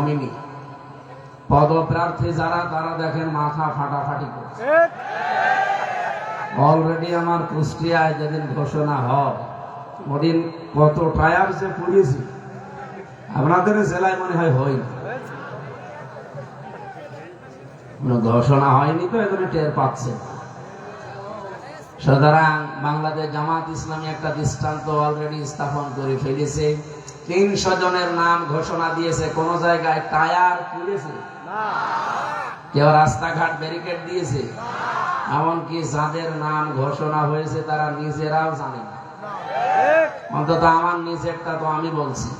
Nominee পদপ্রার্থী যারা, তারা দেখেন মাথা ফাটাফাটি করছে। অলরেডি আমার কুষ্টিয়ায় যেদিন ঘোষণা হয় ওদিন কত টায়ার যে পুড়িয়েছি, আপনাদের জেলায় মনে হয় হয়নি, ঘোষণা হয়নি তো এজন্য টের পাচ্ছে। সুতরাং বাংলাদেশ জামাত ইসলামী একটা দৃষ্টান্ত অলরেডি স্থাপন করে ফেলেছে। 300 জনের নাম ঘোষণা দিয়েছে, কোন জায়গায় টায়ার পুড়েছে, কেউ রাস্তাঘাট ব্যারিকেড দিয়েছে, এমনকি যাদের নাম ঘোষণা হয়েছে তারা নিজেরাও জানে না। অন্তত আমার নিজেরটা তো আমি বলছি,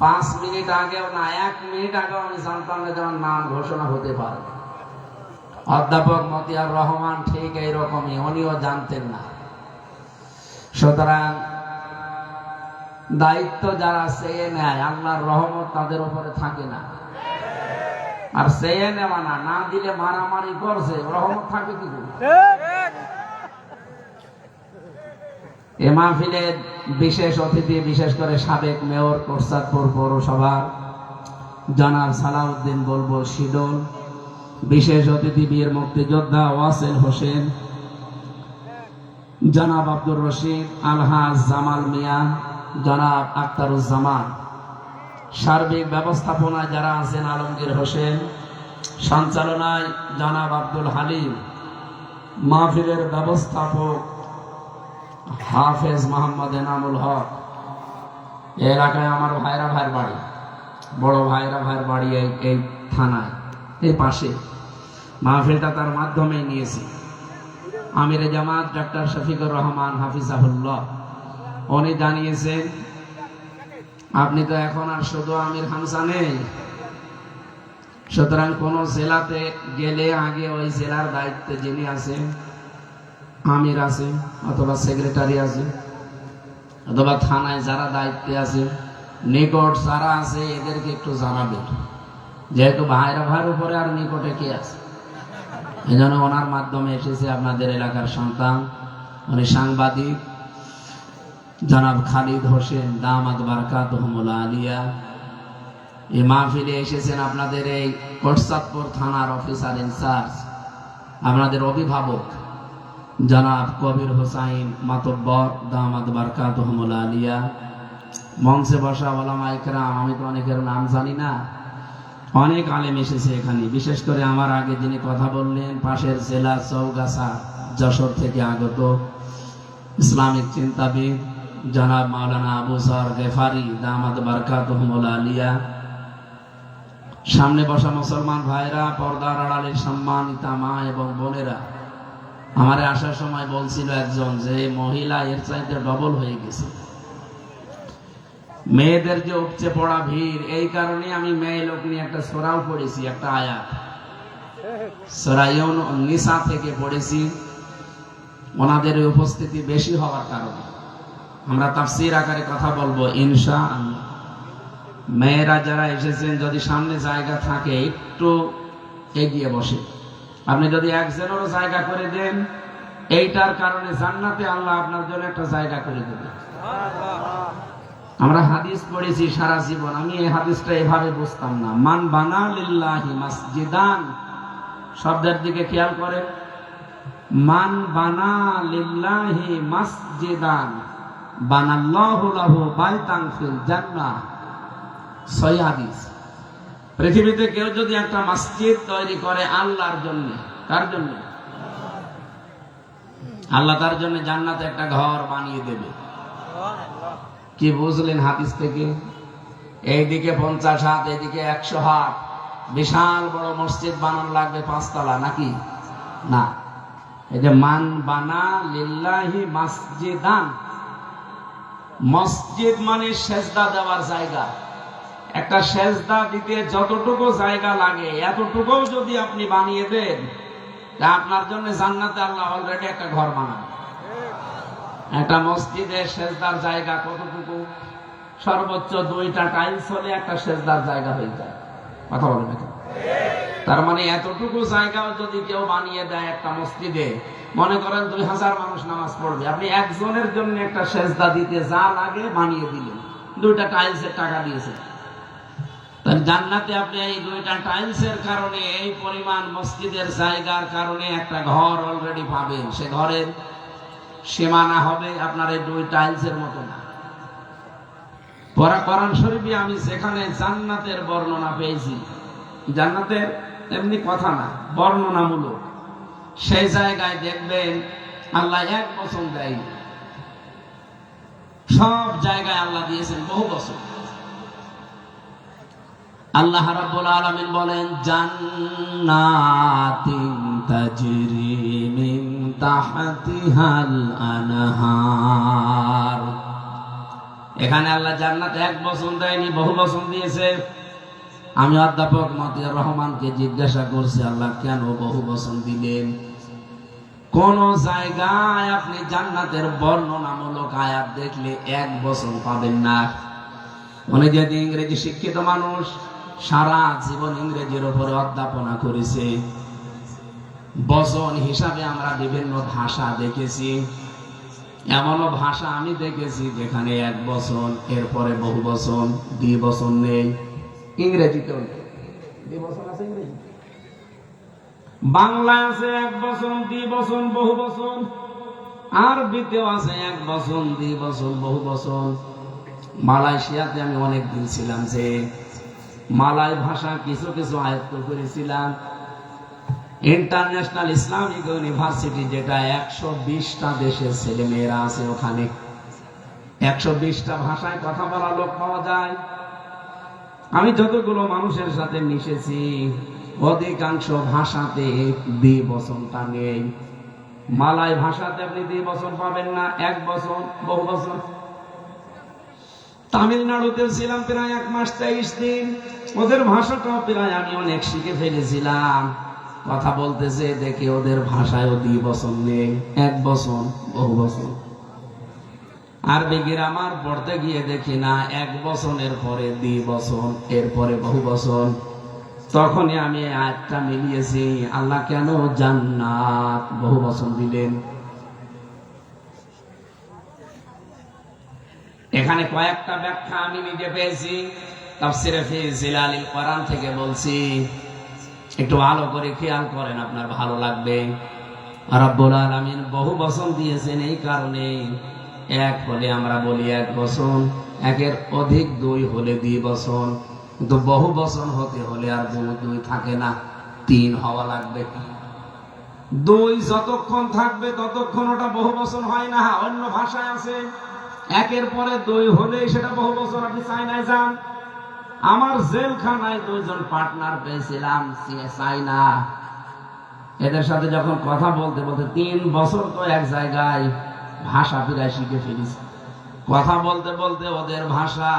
5 মিনিট আগেও না, 1 মিনিট আগেও আমি জানতাম না যে আমার নাম ঘোষণা হতে পারে। অধ্যাপক মতিয়ার রহমান ঠিক এইরকমই, উনিও জানতেন না। সুতরাং দায়িত্ব যারা চেয়ে নেয়, আল্লাহর রহমত তাদের উপরে থাকে না। আর চেয়ে নেওয়া না দিলে মারামারি করছে, রহমত থাকে কি করে? এ মাহফিলের বিশেষ অতিথি, বিশেষ করে সাবেক মেয়র কোটচাঁদপুর পৌরসভার জনাব সালাউদ্দিন বুলবুল শিডল, বিশেষ অতিথি বীর মুক্তিযোদ্ধা ওয়াসেল হোসেন, জনাব আব্দুর রশিদ, আলহাজ জামাল মিয়া, জনাব আখতারুজ্জামান, সার্বিক ব্যবস্থাপনায় যারা আছেন আলমগীর হোসেন, সঞ্চালনায় জনাব আব্দুল হালিম, মাহফিলের ব্যবস্থাপক হাফেজ মোহাম্মদ এনামুল হক। এলাকায় আমার ভাইরা ভাইয়ের বাড়ি, বড় ভাইরা ভাইয়ের বাড়ি এই থানায়, এই পাশে। মাহফিলটা তার মাধ্যমেই নিয়েছি। আমিরে জামাত ডাক্তার শফিকুর রহমান হাফিজাহুল্লাহ, উনি জানিয়েছেন আপনি তো এখন আর শুধু আমির হামজা নেই, সুতরাং কোন জেলাতে গেলে আগে ওই জেলার দায়িত্বে যিনি আছেন, আমির আছে অথবা সেক্রেটারি আছে অথবা থানায় যারা দায়িত্বে আছে, নিকট যারা আছে, এদেরকে একটু জানাবেন, যেহেতু ভাইরা ভাইয়ের উপরে আর নিকটে কে আছে। এই জন্য ওনার মাধ্যমে এসেছে আপনাদের এলাকার সন্তান, উনি সাংবাদিক জনাব খালিদ হোসেন দামাত বারকাতুহুমুল আলিয়া। এই মাহফিলে এসেছেন আপনাদের এই কোটচাঁদপুর থানার অফিসার ইনচার্জ, আপনাদের অভিভাবক জনাব কবির হোসাইন মাতব্বর দামাত বারকাতুহুমুল আলিয়া। মঞ্চে বসা ওলামা ইকরাম, আমি তো অনেকের নাম জানি না, অনেক আলেম এসেছে এখানে। বিশেষ করে আমার আগে যিনি কথা বললেন, পাশের জেলা চৌগাছা যশোর থেকে আগত ইসলামিক চিন্তাবিদ জনাব মাওলানা আবু যর গেফারি দামাত বারকাতুহুমুল আলিয়া। সামনে বসা মুসলমান ভাইরা, পর্দার আড়ালের সম্মানিতা মা এবং বোনেরা, আমার আসার সময় বলছিল একজন যে মহিলা এর চাইতে ডবল হয়ে গেছে। মেয়েদের যে উপচে পড়া ভিড়, এই কারণে আমি মেয়ে লোক নিয়ে একটা সূরাও পড়েছি, একটা আয়াত সূরা নিসা থেকে পড়েছি। ওনাদের উপস্থিতি বেশি হওয়ার কারণে আমরা তাফসীর আকারে কথা বলবো ইনশাআল্লাহ। মেয়েরা যারা এসেছেন, যদি সামনে জায়গা থাকে একটু এগিয়ে বসে। আপনি যদি একজনেরও জায়গা করে দেন, এইটার কারণে জান্নাতে আল্লাহ আপনার জন্য একটা জায়গা করে দেবে। আমরা হাদিস পড়েছি সারা জীবন, আমি এই হাদিসটা এভাবে বুঝতাম না। মান বানা লিল্লাহি মাসজিদান, শব্দের দিকে খেয়াল করেন। মান বানা লিল্লাহি মাসজিদান বানাল্লাহু লাহু বাইতান ফিল জান্নাহ। সহিহ হাদিস। পৃথিবীতে কেউ যদি একটা মসজিদ তৈরি করে আল্লাহর জন্য, কার জন্য? আল্লাহ তার জন্য জান্নাতে একটা ঘর বানিয়ে দেবে। কি বুঝলেন হাদিস থেকে? এইদিকে 50 হাত, এইদিকে 100 হাত, বিশাল বড় মসজিদ বানানো লাগবে 5 তলা নাকি? না, এই যে মান বানা লিল্লাহি মাসজিদান, মসজিদ মানে সেজদা দেওয়ার জায়গা। একটা সেজদা দিতে যতটুকু জায়গা লাগে এতটুকু যদি আপনি বানিয়ে দেন, আপনার জন্য জান্নাতে আল্লাহ অলরেডি একটা ঘর বানাবে। একটা মসজিদের সেজদার জায়গা কতটুকু? সর্বোচ্চ 2টা টাইলস হলে একটা সেজদার জায়গা হয়ে যায়। কথা বলেন না? তার মানে এতটুকু জায়গাও যদি কেউ বানিয়ে দেয় একটা মসজিদে, মনে করেন 2000 মানুষ নামাজ পড়বে, আপনি একজনের জন্য একটা সেজদা দিতে যা লাগে বানিয়ে দিলেন, 2টা টাইলসের টাকা দিয়েছে। তো জান্নাতে আপনি এই দুইটা টাইলসের কারণে, এই পরিমাণ মসজিদের জায়গার কারণে একটা ঘর অলরেডি পাবেন। সে ঘরের সীমানা হবে আপনার এই দুই টাইলসের মতো না। কোরআন শরীফে আমি সেখানে জান্নাতের বর্ণনা পেয়েছি, জান্নাতের এমনি কথা না, বর্ণনামূলক। সেই জায়গায় দেখবেন আল্লাহ এক বছর দেয়, সব জায়গায় আল্লাহ দিয়েছেন বহু বছর। আল্লাহ রাব্বুল আলামিন বলেন, জান্নাতিন তাজরি মিন তাহতিহাল আনহার। এখানে আল্লাহ জান্নাত এক বছর দেয়নি, বহু বছর দিয়েছে। আমি অধ্যাপক মতিয়ার রহমানকে জিজ্ঞাসা করছি, আল্লাহ কেন বহু বছর দিলেন? কোন জায়গায় আপনি জান্নাতের বর্ণনামূলক আয়াত দেখলে এক বছর পাবেন না। উনি যদি ইংরেজি শিক্ষিত মানুষ, সারা জীবন ইংরেজির উপরে অধ্যাপনা করেছে। বচন হিসাবে আমরা বিভিন্ন ভাষা দেখেছি, এমনও ভাষা আমি দেখেছি যেখানে এক বচন, এরপরে বহু বচন, দ্বিবচন নেই। ইংরেজিতেও নেই, দ্বিবচন আছে ইংরেজি। বাংলা আছে এক বচন, দ্বিবচন, বহু বচন। আরবিতেও আছে এক বচন, দ্বিবচন, বহু বচন। মালয়েশিয়াতে আমি অনেক দিন ছিলাম, যে মালয় ভাষা কিছু কিছু আয়ত্ত করেছিলাম। ইন্টারন্যাশনাল ইসলামিক ইউনিভার্সিটি, যেটা 120টা দেশের ছেলে মেয়েরা আছে, ওখানে 120টা ভাষায় কথা বলা লোক পাওয়া যায়। আমি যতগুলো মানুষের সাথে মিশেছি, অধিকাংশ ভাষাতে দ্বিবচনটা নেই। মালয় ভাষাতে আপনি দ্বিবচন পাবেন না, এক বচন, বহু বচন। তামিলনাড়ুতে ছিলাম প্রায় 1 মাস 23 দিন, ওদের ভাষাটাও প্রায় আমি অনেক শিখে ফেলেছিলাম। কথা বলতেছে দেখে ওদের ভাষায়ও দ্বিবচন নেই, এক বচন, বহু বচন। আরবি গ্রামার পড়তে গিয়ে দেখি না, এক বচনের পরে দ্বিবচন, এরপরে বহু বচন। তখনই আমি আয়াতটা মিলিয়েছি, আল্লাহ কেন জান্নাত বহু বচন দিলেন। এখানে কয়েকটা ব্যাখ্যা আমি নিজে পেয়েছি, তাফসিরে ফি জিলালিল কোরআন থেকে বলছি, একটু ভালো করে খেয়াল করেন, আপনার ভালো লাগবে। রব্বুল আলামিন বহু বচন দিয়েছেন এই কারণে, এক হলে আমরা বলি এক বচন, একের অধিক দুই হলে দ্বিবচন, কিন্তু বহু বচন হতে হলে আর দুই থাকে না, 3 হওয়া লাগবে। 2 যতক্ষণ থাকবে ততক্ষণ ওটা বহু বচন হয় না। অন্য ভাষায় আছে একের পরে 2 হলে সেটা বহু বচন। আপনি চায়নায় যান, আমার জেলখানায় 2 জন পার্টনার পেয়েছিলাম চায়না, এদের সাথে যখন কথা বলতে বলতে 3 বছর তো এক জায়গায় ভাষা প্রায় শিখে ফেলেছি। কথা বলতে বলতে ওদের ভাষা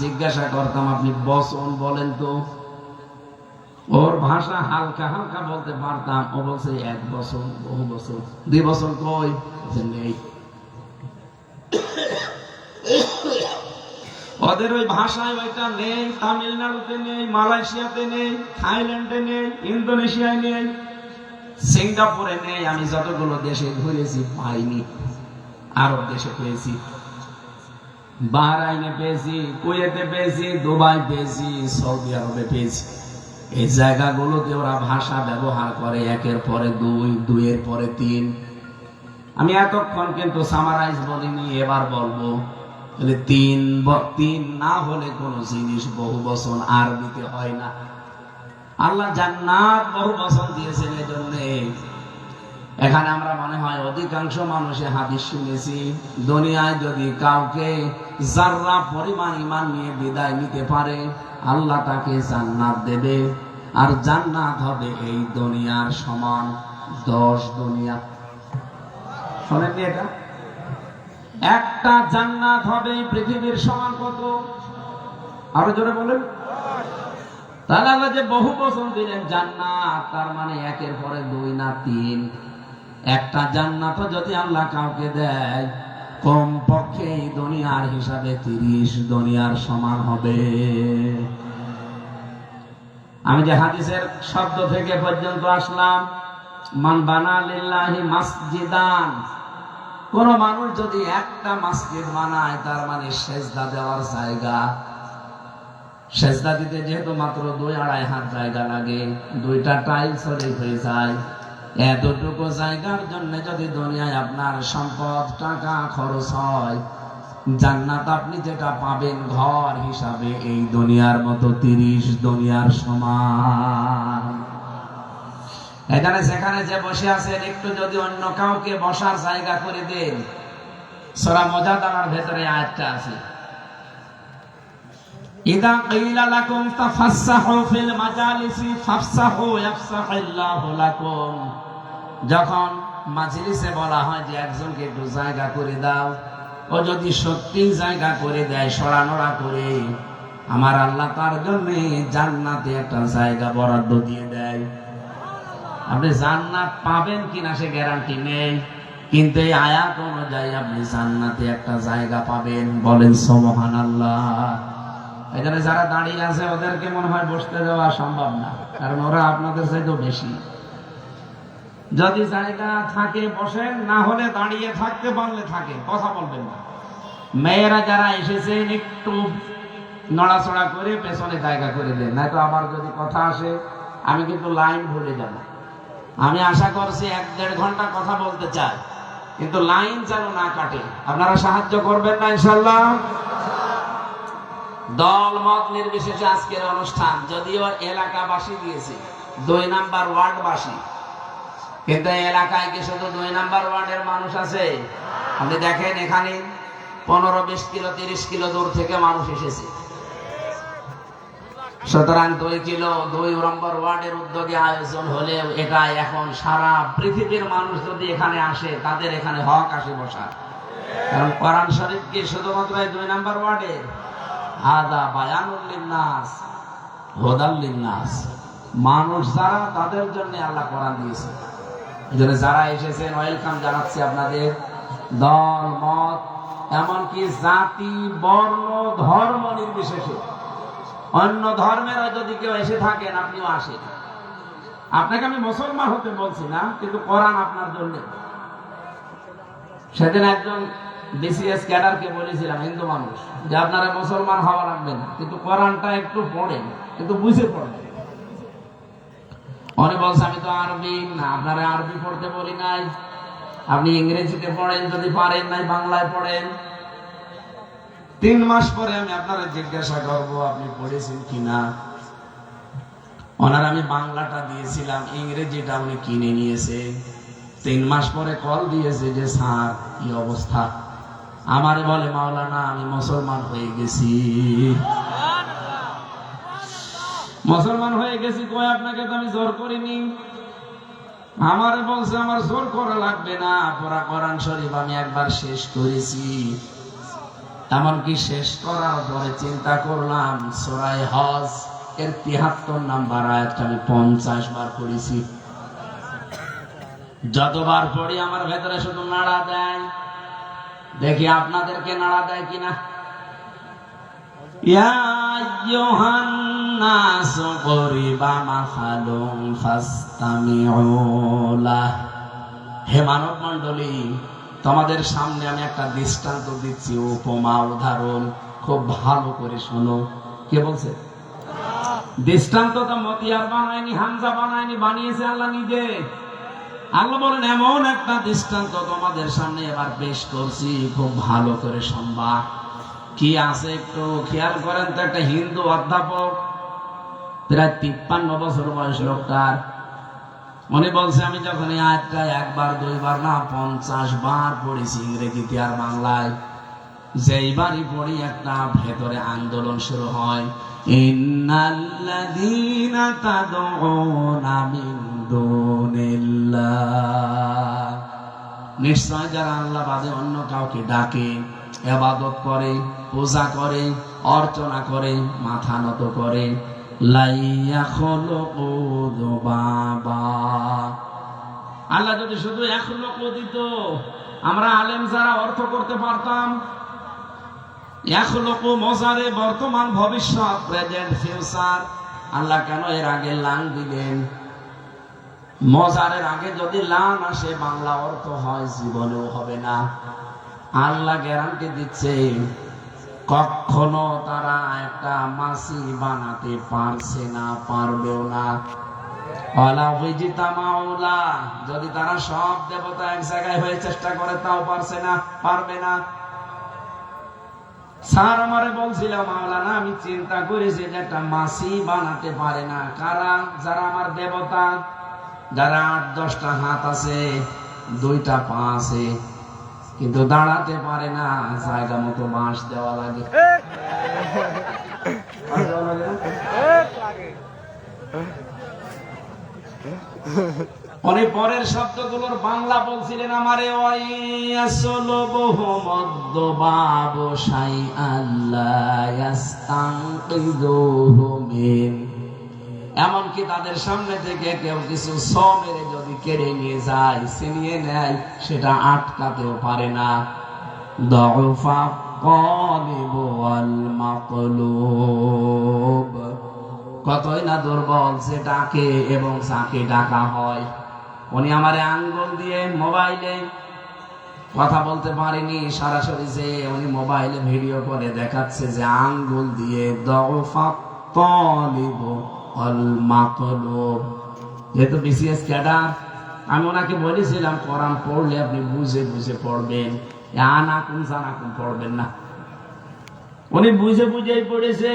জিজ্ঞাসা করতাম, আপনি বচন বলেন তো। ওর ভাষা হালকা হালকা বলতে পারতাম, ও বলছে এক বছর, বহু বছর, 2 বছর কই নেই। ওদের ওই ভাষায় ওইটা নেই, তামিলনাড়ুতে নেই, মালয়েশিয়াতে নেই, থাইল্যান্ডে নেই, ইন্দোনেশিয়ায় নেই, সিঙ্গাপুরে নেই। আমি যতগুলো দেশে ঘুরেছি পাইনি। আরব দেশে পেয়েছি, বাহরাইনে পেয়েছি, কুয়েতে পেয়েছি, দুবাই পেয়েছি, সৌদি আরবে পেয়েছি। এই জায়গাগুলোতে ওরা ভাষা ব্যবহার করে একের পরে 2, 2 পরে 3। আমি এতক্ষণ কিন্তু সামারাইজ বলিনি, এবার বলবো। 3 না হলে কোন জিনিস বহু বচন আরবিতে হয় না। আল্লাহ জান্নাত বহু বচন দিয়েছেন এজন্য। এখানে আমরা মনে হয় অধিকাংশ মানুষের হাদিস শুনেছি, দুনিয়ায় যদি কাউকে যাররা পরিমাণ ঈমান নিয়ে বিদায় নিতে পারে, আল্লাহ তাকে জান্নাত দেবে, আর জান্নাত হবে এই দুনিয়ার সমান 10 দুনিয়া। শোনেননি এটা? একটা জান্নাত হবে পৃথিবীর সমান কত? আরো জোরে বলেন। তাহলে আল্লাহ যে বহু বচন দিলেন জান্নাত, তার মানে একের পরে 2 না 3। একটা জান্নাত যদি আল্লাহ কাউকে দেয়, কমপক্ষে এই দুনিয়ার হিসাবে 30 দুনিয়ার সমান হবে। আমি যে হাদিসের শব্দ থেকে পর্যন্ত আসলাম, মান বানা লিল্লাহি মাসজিদান, কোন মানুষ যদি একটা মসজিদ বানায়, তার মানে সেজদা দেওয়ার জায়গা, সেজদা দিতে যেহেতু মাত্র 2-2.5 হাত জায়গা লাগে, 2টা টাইলস হয়ে যায়। এতটুকু জায়গার জন্য যদি দুনিয়ায় আপনার সম্পদ টাকা খরচ হয়, জান্নাত আপনি যেটা পাবেন ঘর হিসাবে এই দুনিয়ার মতো 30 দুনিয়ার সমান। এখানে যেখানে যে বসে আছেন একটু যদি অন্য কাউকে বসার জায়গা করে দেন। সূরা মুজাদালার ভেতরে আয়াতটা আছে, ইদা কিলা লাকুম তাফাসসাহু ফিল মাজালিসি ফাফসাহু ইয়াফসাহিল্লাহু লাকুম। যখন মাজলিসে বলা হয় যে একজনকে একটু জায়গা করে দাও, ও যদি সত্যি জায়গা করে দেয় সরানোড়া করে, আমার আল্লাহ তার জন্য জান্নাতে একটা জায়গা বরাদ্দ দিয়ে দেয়। আপনি জান্নাত পাবেন কিনা সে গ্যারান্টি নেই, কিন্তু এই আয়াত অনুযায়ী আপনি জান্নাতে একটা জায়গা পাবেন। বলেন সুবহানাল্লাহ। এখানে যারা দাঁড়িয়ে আছে ওদেরকে মনে হয় বসতে দেওয়া সম্ভব না, কারণ ওরা আপনাদের চাইতেও বেশি। যদি জায়গা থাকে বসেন, না হলে দাঁড়িয়ে থাকতে পারলে থাকে, কথা বলবেন না। মেয়েরা যারা এসেছেন একটু নড়াচড়া করে পেছনে জায়গা করে দেন, নয়তো আবার যদি কথা আসে আমি কিন্তু লাইন ভুলে যাব। আমি আশা করছি 1-1.5 ঘন্টা কথা বলতে চাই, কিন্তু লাইন যেন না কাটে। আপনারা সাহায্য করবেন না ইনশাআল্লাহ? দল মত নির্বিশেষে আজকের অনুষ্ঠান, যদিও এলাকাবাসী দিয়েছে 2 নাম্বার ওয়ার্ডবাসী, কিন্তু এলাকায় কি শুধু 2 নাম্বার ওয়ার্ডের মানুষ আছে? আপনি দেখেন এখানে 15-20 কিলো 30 কিলো দূর থেকে মানুষ এসেছে। সুতরাং 2 নম্বর ওয়ার্ডের উদ্যোগে আয়োজন হলেও এটা এখন সারা পৃথিবীর মানুষ যদি এখানে আসে, তাদের এখানে হক আসে বসার। কারণ কোরআন শরীফ কি শুধুমাত্র 2 নম্বর ওয়ার্ডে? হাদা বায়ানুল লিন্নাস হুদাল লিন্নাস। মানুষ যারা, তাদের জন্য আল্লাহ কোরআন দিয়েছে। এজন্য যারা এসেছেন ওয়েলকাম জানাচ্ছি আপনাদের। দল মত এমনকি জাতি বর্ণ ধর্ম নির্বিশেষে, অন্য ধর্মের যদি কেউ এসে থাকেন আপনিও আসেন। আপনাকে আমি মুসলমান হতে বলছি না, কিন্তু কোরআন আপনার জন্য। সেদিন একজন বিসিএস ক্যাডারকে বলেছিলাম, হিন্দু মানুষ, যে আপনারা মুসলমান হওয়া লাগবে না, কিন্তু কোরআনটা একটু পড়েন, কিন্তু বুঝে পড়েন। অনেক বলছে আমি তো আরবি না, আপনারা আরবি পড়তে বলি নাই, আপনি ইংরেজিতে পড়েন যদি পারেন, নাই বাংলায় পড়েন। 3 মাস পরে আমি আপনারা জিজ্ঞাসা করবো আপনি পড়েছেন কিনা। ওনার আমি বাংলাটা দিয়েছিলাম, ইংরেজিটা উনি কিনে নিয়েছে। 3 মাস পরে কল দিয়েছে যে স্যার কি অবস্থা। আমারে বলে মাওলানা আমি মুসলমান হয়ে গেছি। মুসলমান হয়ে গেছি কই, আপনাকে তো আমি জোর করিনি। আমারে বলছে আমার জোর করা লাগবে না, পুরা কোরআন শরীফ আমি একবার শেষ করেছি। এমনকি শেষ করার পরে চিন্তা করলাম সূরা হজ এর 73 নাম্বার আয়াতটা আমি 50 বার পড়েছি। যতবার পড়ি আমার ভেতরে শুধু নাড়া দেয়। দেখি আপনাদেরকে নাড়া দেয় কিনা। ইয়া আইয়ুহান নাসু গরিবা মাসালুম ফাসতামিউ লাহ। হে মানব মণ্ডলী, তোমাদের সামনে আমি একটা দৃষ্টান্ত দিচ্ছি, উপমা উদাহরণ, খুব ভালো করে শোনো। কে বলছে? দৃষ্টান্ত তো মতিয়ার বানায়নি, হামজা বানায়নি, বানিয়েছে আল্লাহ নিজে। আল্লাহ বলেন এমন একটা দৃষ্টান্ত তোমাদের সামনে এবার পেশ করছি, খুব ভালো করে শুনবা। কি আছে একটু খেয়াল করেন তো। একটা হিন্দু অধ্যাপক, প্রায় 53 বছর বয়স লোকটার। উনি বলছে আমি যখন এই আয়াতটা 1 বার 2 বার না 50 বার পড়েছি ইংরেজিতে আর বাংলায়। যেইবারই পড়ি একটা ভেতরে আন্দোলন শুরু হয়। ইন্নাল্লাযীনা তাদউনা মিন দুনিল্লাহ, নিশ্চয় যারা আল্লাহ বাদে অন্য কাউকে ডাকে, ইবাদত করে, পূজা করে, অর্চনা করে, মাথা নত করে, আল্লাহ যদি শুধু 1 লক্ষ দিত, আমরা আলেম যারা অর্থ করতে পারতাম। 1 লক্ষ মজারে বর্তমান ভবিষ্যৎ, প্রেজেন্ট ফিউচার। আল্লাহ কেন এর আগে লান দিলেন? মজারের আগে যদি লান আসে বাংলা অর্থ হয় জীবনেও হবে না। আল্লাহ গ্যারান্টি দিচ্ছে কখনো তারা একটা মাসি বানাতে পারছে না, পারবেও না। যদি তারা সব দেবতা এক জায়গায় হয়ে চেষ্টা করে তাও পারছে না, পারবে না। স্যার আমারে বলছিল, মাওলানা আমি চিন্তা করেছি যে একটা মাসি বানাতে পারে না। কারা? যারা আমার দেবতা, যারা 8-10টা হাত আছে, 2টা পা আছে, কিন্তু দাঁড়াতে পারে না, জায়গা মতো বাঁশ দেওয়া লাগে। উনি পরের শব্দগুলোর বাংলা বলছিলেন আমারে, এমনকি তাদের সামনে থেকে কেউ কিছু মেরে যদি কেড়ে নিয়ে যায়, ছিনিয়ে নেয়, সেটা আটকাতেও পারে না। কতই না দুর্বল সে ডাকে এবং যাকে ডাকা হয়। উনি আমারে আঙ্গুল দিয়ে মোবাইলে কথা বলতে পারেনি, সরাসরি যে উনি মোবাইলে ভিডিও করে দেখাচ্ছে যে আঙ্গুল দিয়ে যেহেতু বিসিএস ক্যাডার, আমি ওনাকে বলেছিলাম কোরআন পড়লে আপনি বুঝে বুঝে পড়বেন, আনাকুম জানাকুম পড়বেন না। উনি বুঝে বুঝেই পড়েছে,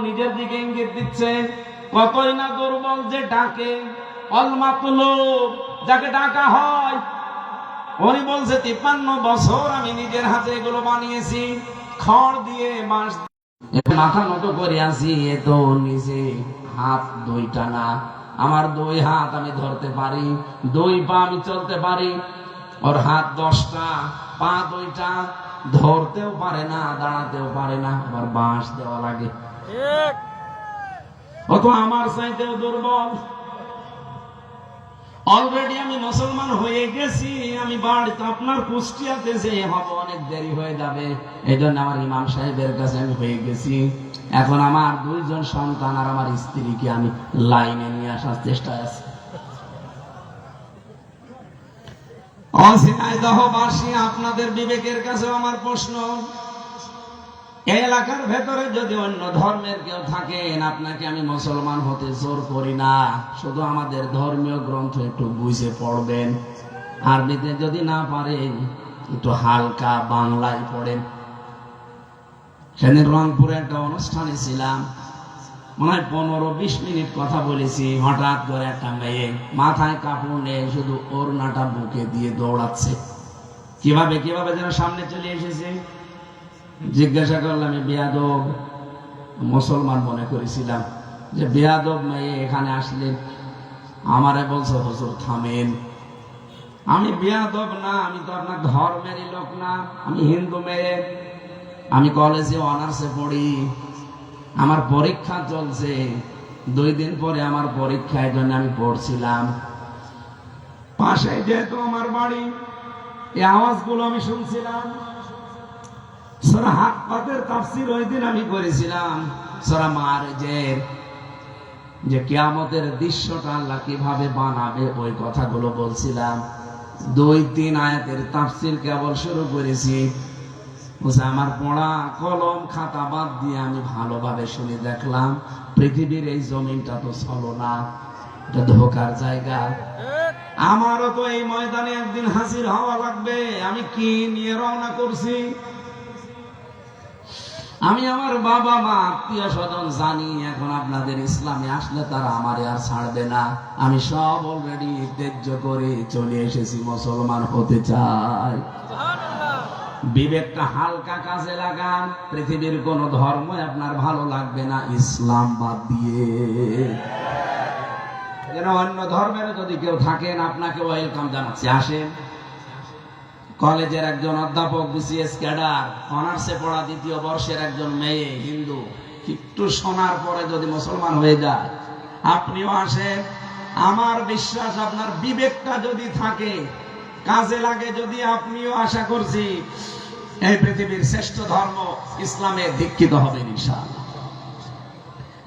নিজের দিকে ইঙ্গিত দিচ্ছে। কতই না দুর্বল যে ডাকে, যাকে ডাকা হয়। উনি বলছে 53 বছর আমি নিজের হাতে এগুলো বানিয়েছি, খড় দিয়ে, বাঁশ দিয়ে, মাথা নত করে আছি। এ তো নিজে হাত 2টা না, আমার 2 হাত আমি ধরতে পারি, 2 পা আমি চলতে পারি। ওর হাত 10টা, পা 2টা, ধরতেও পারে না, দাঁড়াতেও পারে না, আবার বাঁশ দেওয়া লাগে। ও তো আমার চাইতেও দুর্বল। অলরেডি আমি মুসলমান হয়ে গেছি, আমি বাড়িতে আপনার কুষ্টিয়াতে যে হব অনেক দেরি হয়ে যাবে, এই জন্য আমার ইমাম সাহেবের কাছে আমি হয়ে গেছি। এখন আমার 2 জন সন্তান আর আমার স্ত্রীকে আমি লাইনে নিয়ে আসার চেষ্টায় আছি। ঝিনাইদহবাসী, আপনাদের বিবেকের কাছে আমার প্রশ্ন, এই এলাকার ভেতরে যদি অন্য ধর্মের কেউ থাকেন, আপনাকে আমি মুসলমান হতে জোর করি না, শুধু আমাদের ধর্মীয় গ্রন্থ একটু বুঝে পড়বেন। আরবিতে যদি না পারেন একটু হালকা বাংলায় পড়েন। সেদিন রংপুরে একটা অনুষ্ঠানে ছিলাম, মনে হয় 15-20 মিনিট কথা বলেছি। হঠাৎ করে একটা মেয়ে মাথায় কাপড় নিয়ে শুধু ওড়নাটা বুকে দিয়ে দৌড়াচ্ছে। কিভাবে কিভাবে যেন সামনে চলে এসেছে। জিজ্ঞাসা করলাম, বেয়াদব, মুসলমান মনে করেছিলাম যে বেয়াদব মেয়ে এখানে আসলে। আমারে বলছে, হুজুর থামেন, আমি বেয়াদব না, আমি তো আপনার ধর্মেরই লোক না, আমি হিন্দু মেয়ে, আমি কলেজে অনার্সে পড়ি, আমার পরীক্ষা চলছে, 2 দিন পরে আমার পরীক্ষা, এই জন্য আমি পড়ছিলাম। পাশে যেহেতু আমার বাড়ি, এই আওয়াজগুলো আমি শুনছিলাম। সূরা হাক্কাতের তাফসীর ওই দিন আমি করেছিলাম, সূরা মাআরিজের যে কিয়ামতের দৃশ্যটা আল্লাহ কিভাবে বানাবে ওই কথাগুলো বলছিলাম। 2-3 আয়াতের তাফসীর কেবল শুরু করেছি। আমার পড়া কলম খাতা বাদ দিয়ে আমি ভালোভাবে শুনে দেখলাম, পৃথিবীর এই জমিনটা তো চলো না, এটা ধোকার জায়গা। আমারও তো এই ময়দানে একদিন হাজির হওয়া লাগবে। আমি কি নিয়ে রওনা করছি? আমি আমার বাবা মা আত্মীয় স্বজন জানি, এখন আপনাদের ইসলামে আসলে তারা আমারে আর ছাড়বে না। আমি সব অলরেডি ত্যায্য করে চলে এসেছি, মুসলমান হতে চাই। বিবেকটা হালকা কাজে লাগান, পৃথিবীর কোন ধর্ম আপনার ভালো লাগবে না ইসলাম বাদ দিয়ে। যেন অন্য ধর্মের যদি কেউ থাকেন, আপনাকে ওয়েলকাম জানাচ্ছি, আসেন। কলেজের একজন অধ্যাপক, বিসিএস ক্যাডার, অনার্সে পড়া 2য় বর্ষের একজন মেয়ে, হিন্দু, একটু শোনার পরে যদি মুসলমান হয়ে যায়, আপনিও আসেন। আমার বিশ্বাস আপনার বিবেকটা যদি থাকে, কাজে লাগে, যদি আপনিও আশা করছি এই পৃথিবীর শ্রেষ্ঠ ধর্ম ইসলামে দীক্ষিত হবেন ইনশাআল্লাহ।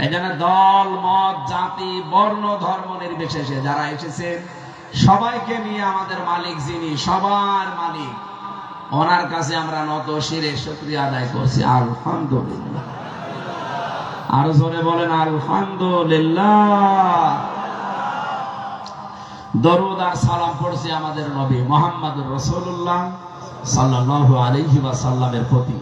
এই জন্য দল, মত, জাতি, বর্ণ, ধর্ম নির্বিশেষে যারা এসেছেন সবাইকে নিয়ে আমাদের মালিক যিনি সবার মালিক, ওনার কাছে আমরা নত শিরে শুকরিয়া আদায় করছি আলহামদুলিল্লাহ। আরো জোরে বলেন আলহামদুলিল্লাহ। দরুদ আর সালাম পড়ছি আমাদের নবী মুহাম্মদুর রাসূলুল্লাহ সাল্লাল্লাহু আলাইহি ওয়াসাল্লামের প্রতি।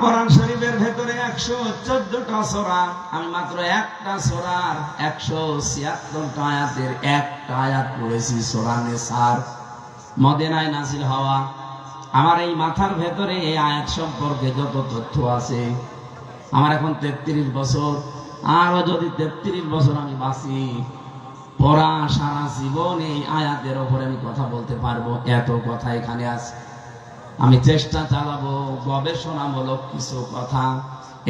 কোরআন শরীফের ভেতরে 114টা সূরা, আমি মাত্র একটা সূরার 176টা আয়াতের একটা আয়াত পড়েছি, সূরা নিসার, মদিনায় নাযিল হওয়া। আমার এই মাথার ভেতরে এই আয়াত সম্পর্কে যত তথ্য আছে, আমার এখন 33 বছর, আরো যদি 33 বছর আমি বাঁচি, পড়া সারা জীবন এই আয়াতের উপরে আমি কথা বলতে পারবো, এত কথা এখানে আছে। আমি চেষ্টা চালাবো গবেষণামূলক কিছু কথা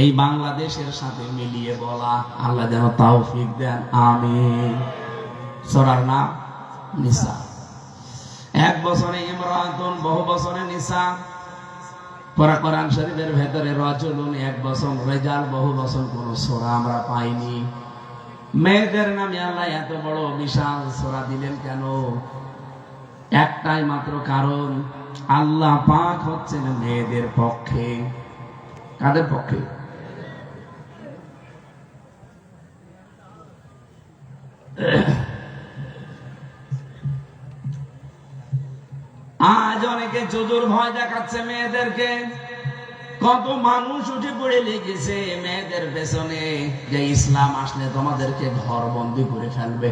এই বাংলাদেশের সাথে মিলিয়ে বলা। আল্লাহ যেন তৌফিক দেন, আমিন। সূরার নাম নিসা। এক বছরে ইমরাতুন, বহু বছরে নিসা। কোরআন শরীফের ভেতরে রাজুলুন এক বছর, রিজাল বহু বছর, কোন সূরা আমরা পাইনি। মেয়েদের নামে আল্লাহ এত বড় বিশাল সূরা দিলেন কেন? একটাই মাত্র কারণ, আল্লাহ পাক হচ্ছেন মেয়েদের পক্ষে। কাদের পক্ষে? আজ অনেকে চতুর ভয় দেখাচ্ছে মেয়েদেরকে। কত মানুষ উঠে পড়ে লেগেছে মেয়েদের পেছনে যে ইসলাম আসলে তোমাদেরকে ঘর বন্দি করে ফেলবে।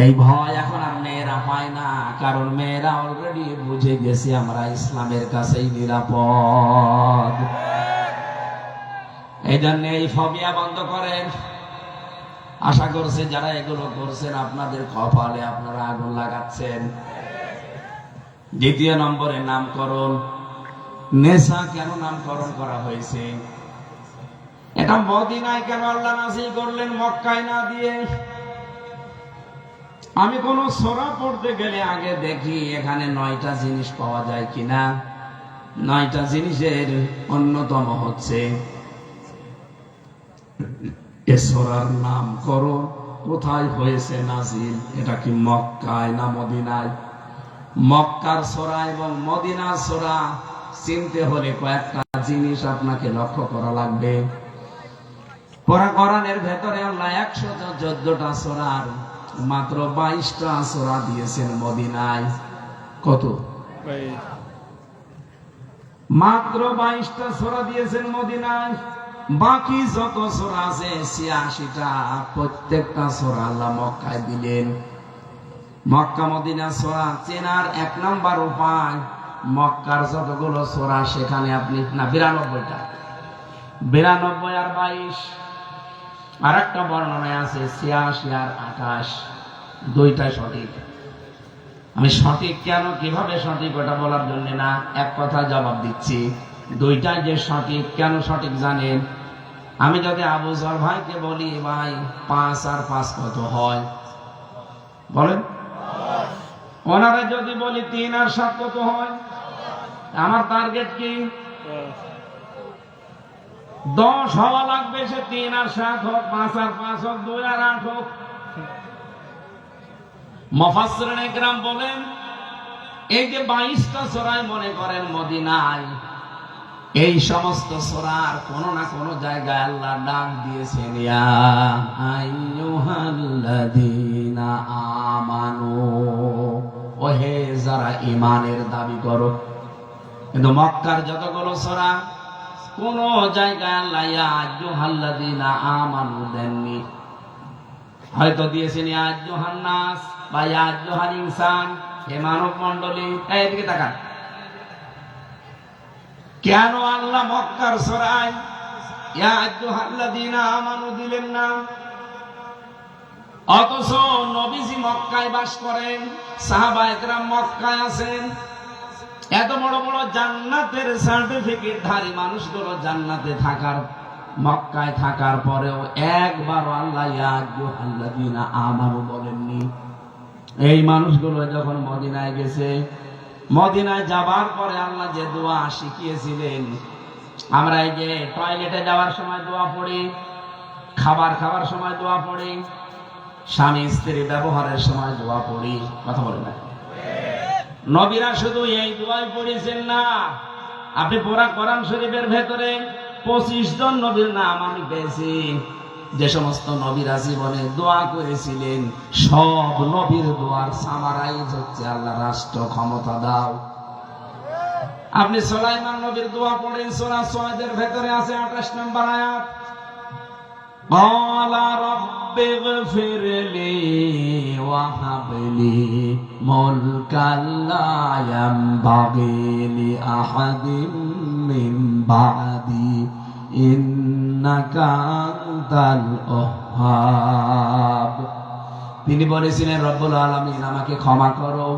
এই ভয় এখন আর মেয়েরা পায় না, কারণ মেয়েরা অলরেডি বুঝে গেছে আমরা ইসলামের কাছেই নিরাপদ। এই জন্য এই ফবিয়া বন্ধ করেন। আশা করছি যারা এগুলো করছেন আপনাদের কপালে আপনারা আগুন লাগাচ্ছেন। দ্বিতীয় নম্বরে নামকরণ। নেশা কেন নামকরণ করা হয়েছে? এটা মদিনায় কেন আল্লাহ নাযিল করলেন, মক্কায় না দিয়ে? আমি কোন সূরা পড়তে গেলে আগে দেখি এখানে 9টা জিনিস পাওয়া যায় কিনা। 9টা জিনিসের অন্যতম হচ্ছে এ সূরার নামকরণ কোথায় হয়েছে নাযিল, এটা কি মক্কায় না মদিনায়? মক্কার সূরা এবং মদিনার সূরা চিনতে হলে কয়েকটা জিনিস আপনাকে লক্ষ্য করা লাগবে। কোরআনের ভেতরে আল্লাহ 114টা সূরার মাত্র 22টা সূরা দিয়েছেন মদিনায়। কত? মাত্র 22টা সূরা দিয়েছেন মদিনায়। বাকি যত সূরা আছে 86টা, প্রত্যেকটা সূরা আল্লাহ মক্কায় দিলেন। মক্কা মদিনা সূরা চেনার 1 নাম্বার উপায়, মক্কার যতগুলো সূরা সেখানে আপনি না 92টা, 92 আর 22। আর একটা বর্ণনায় আছে 86 আর 28, দুইটাই সঠিক। আমি সঠিক কেন, কিভাবে সঠিক ওটা বলার জন্য না, এক কথা জবাব দিচ্ছি। দুইটাই যে সঠিক, কেন সঠিক জানেন? আমি যদি আবু জর ভাইকে বলি ভাই 5 আর 5 কত হয়, বলেন? ওনারা যদি বলি 3 আর 7 কত হয়, আমার টার্গেট কি? 10 হওয়া লাগবে। সে 3 আর 7 হোক, 5 আর 5 হোক, 2 আর 8 হোক। মুফাসসিরিনে কেরাম বলেন এই যে 22টা সূরায় মনে করেন মদিনায়, এই সমস্ত সূরার কোন না কোন জায়গায় আল্লাহ ডাক দিয়েছেন ইয়া আইয়ুহাল্লাযীনা আমানু, ওহে যারা ঈমানের দাবি করো। কিন্তু মক্কার যতগুলো সূরা কোন জায়গায় আল্লাহ ইয়া আইয়ুহাল্লাযীনা আমানু দেননি। হয়তো দিয়েছেন ইয়া আইয়ুহান নাস বা ইয়া আইয়ুহাল ইনসান, হে মানব মণ্ডলী। এইদিকে তাকান, কেন আল্লাহ মক্কার সূরায় ইয়া আইয়ুহাল্লাযীনা আমানু দিলেন না? অথচ নবীজি মক্কায় বাস করেন, সাহাবায়ে কেরাম মক্কায় আছেন। এত বড় বড় জান্নাতের সার্টিফিকেট ধারী মানুষগুলো জান্নাতে থাকার, মক্কায় থাকার পরেও একবার আল্লাহ ইয়া আইয়ুহাল্লাযীনা আমানু বলেননি। এই মানুষগুলো যখন মদিনায় গেছে, মদিনায় যাবার পরে আল্লাহ যে দোয়া শিখিয়েছিলেন, আমরা এই যে টয়লেটে যাওয়ার সময় দোয়া পড়ি, খাবার খাওয়ার সময় দোয়া পড়ি, স্বামী স্ত্রী ব্যবহারের সময় দোয়া পড়ি, কথা বলে না? নবীরা শুধু এই দোয়াই পড়েছেন না, আপনি পুরা কোরআন শরীফের ভেতরে 25 জন নবীর নাম আমি পেয়েছি, যে সমস্ত নবীরা জীবনে দোয়া করেছিলেন সব নবীর দোয়ার সামারাইজ হচ্ছে আল্লাহ রাষ্ট্র ক্ষমতা দাও। আপনি সুলাইমান নবীর দোয়া পড়েন, সূরা সুআদের ভেতরে আছে 28 নম্বর আয়াত, ক্বালা রব্বিগফিরলি ওয়া হাবলি মুলকান লা ইয়ানবাগি লি আহাদিন মিন বা'দি ইন্নাকা আনতাল ওয়াহ্হাব। তিনি বলেছিলেন, রব্বুল আলামিন আমাকে ক্ষমা করো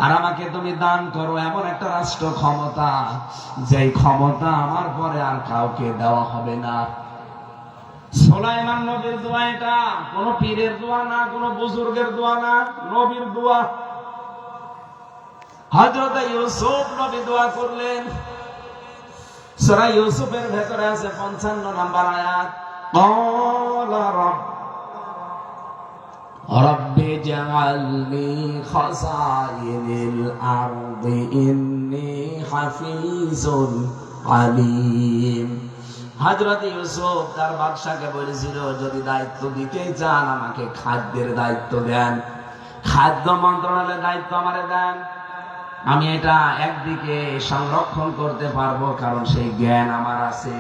আর আমাকে তুমি দান করো এমন একটা রাষ্ট্র ক্ষমতা, যেই ক্ষমতা আমার পরে আর কাউকে দেওয়া হবে না। সুলাইমান নবীর দোয়া এটা, কোন পীরের দোয়া না, কোন বুজুর্গের দোয়া না, নবীর দোয়া। হযরত ইউসুফ নবী দোয়া করলেন, সূরা ইউসুফের ভেতরে আছে 55 নম্বর আয়াত, ক্বালা রব্বি জাআলনি খাসাইনিল আরদি ইন্নী হাফিজুন আলীম। হযরত ইউসুফ তার বাদশাকে বলেছিল, যদি দায়িত্ব দিতে চান আমাকে খাদ্যের দায়িত্ব দেন, খাদ্য মন্ত্রণালয়ের দায়িত্ব আমারে দেন, আমি এটা একদিকে সংরক্ষণ করতে পারবো, কারণ সেই জ্ঞান আমার আছে।